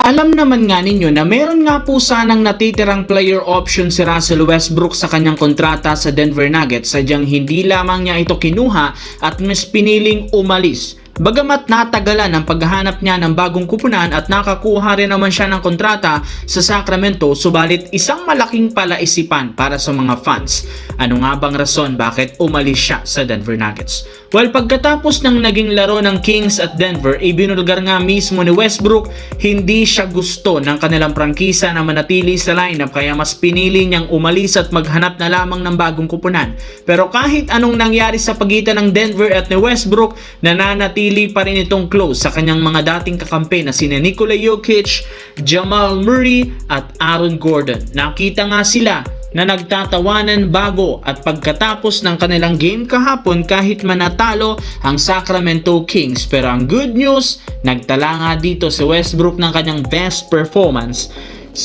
Alam naman nga ninyo na meron nga po sanang natitirang player option si Russell Westbrook sa kanyang kontrata sa Denver Nuggets, sadyang hindi lamang niya ito kinuha at mas piniling umalis. Bagamat natagalan ang paghahanap niya ng bagong kupunan at nakakuha rin naman siya ng kontrata sa Sacramento, subalit isang malaking palaisipan para sa mga fans. Ano nga bang rason bakit umalis siya sa Denver Nuggets? Well, pagkatapos ng naging laro ng Kings at Denver, ibinulgar nga mismo ni Westbrook hindi siya gusto ng kanilang prangkisa na manatili sa lineup, kaya mas pinili niyang umalis at maghanap na lamang ng bagong kupunan. Pero kahit anong nangyari sa pagitan ng Denver at ni Westbrook, nananatili pa rin itong close sa kanyang mga dating kakampi na sina Nikola Jokic, Jamal Murray at Aaron Gordon. Nakita nga sila na nagtatawanan bago at pagkatapos ng kanilang game kahapon kahit manatalo ang Sacramento Kings. Pero ang good news, nagtala nga dito si Westbrook ng kanyang best performance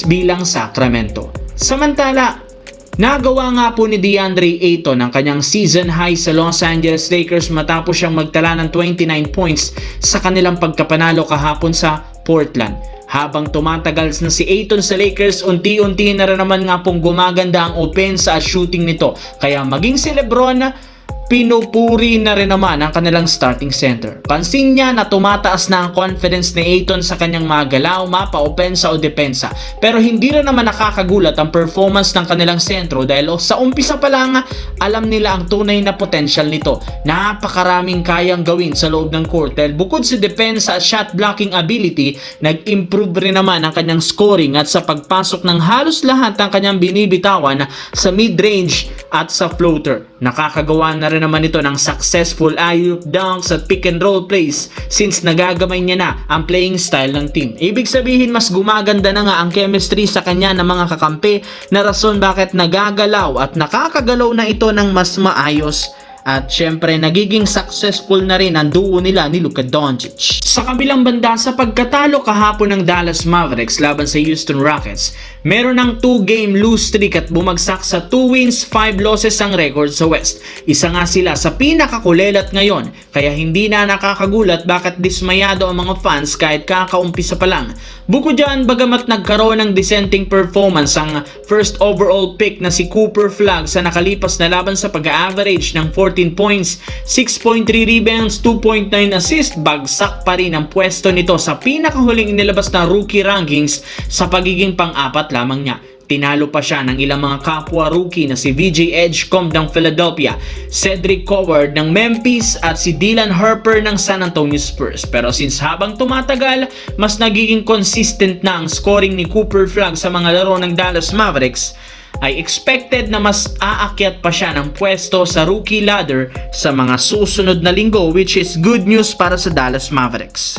bilang Sacramento. Samantala, nagawa nga po ni DeAndre Ayton ang kanyang season high sa Los Angeles Lakers matapos siyang magtala ng 29 points sa kanilang pagkapanalo kahapon sa Portland. Habang tumatagal na si Ayton sa Lakers, unti-unti na rin naman nga pong gumaganda ang opensa at shooting nito. Kaya maging si LeBron, pinupuri na rin naman ang kanilang starting center. Pansin niya na tumataas na ang confidence ni Ayton sa kanyang mga galaw, mapa, opensa o depensa. Pero hindi rin naman nakakagulat ang performance ng kanilang sentro dahil sa umpisa pa lang alam nila ang tunay na potential nito. Napakaraming kayang gawin sa loob ng court dahil bukod sa depensa at shot blocking ability, nag-improve rin naman ang kanyang scoring at sa pagpasok ng halos lahat ng kanyang binibitawan sa mid-range at sa floater. Nakakagawa na rin naman ito ng successful alley-oop dunks at pick and roll plays since nagagamay niya na ang playing style ng team. Ibig sabihin mas gumaganda na nga ang chemistry sa kanya ng mga kakampi na rason bakit nagagalaw at nakakagalaw na ito ng mas maayos. At syempre nagiging successful na rin ang duo nila ni Luka Doncic. Sa kabilang banda, sa pagkatalo kahapon ng Dallas Mavericks laban sa Houston Rockets, meron ng 2-game lose streak at bumagsak sa 2 wins, 5 losses ang record sa West. Isa nga sila sa pinakakulelat ngayon, kaya hindi na nakakagulat bakit dismayado ang mga fans kahit kakaumpisa pa lang. Bukod dyan, bagamat nagkaroon ng dissenting performance ang first overall pick na si Cooper Flagg sa nakalipas na laban sa pag-average ng 14 points, 6.3 rebounds, 2.9 assists, bagsak pa rin ang pwesto nito sa pinakahuling inilabas na rookie rankings sa pagiging pang-apat lamang niya. Tinalo pa siya ng ilang mga kapwa rookie na si VJ Edgecombe ng Philadelphia, Cedric Coward ng Memphis at si Dylan Harper ng San Antonio Spurs. Pero since habang tumatagal, mas nagiging consistent na ang scoring ni Cooper Flagg sa mga laro ng Dallas Mavericks, ay expected na mas aakyat pa siya ng pwesto sa rookie ladder sa mga susunod na linggo, which is good news para sa Dallas Mavericks.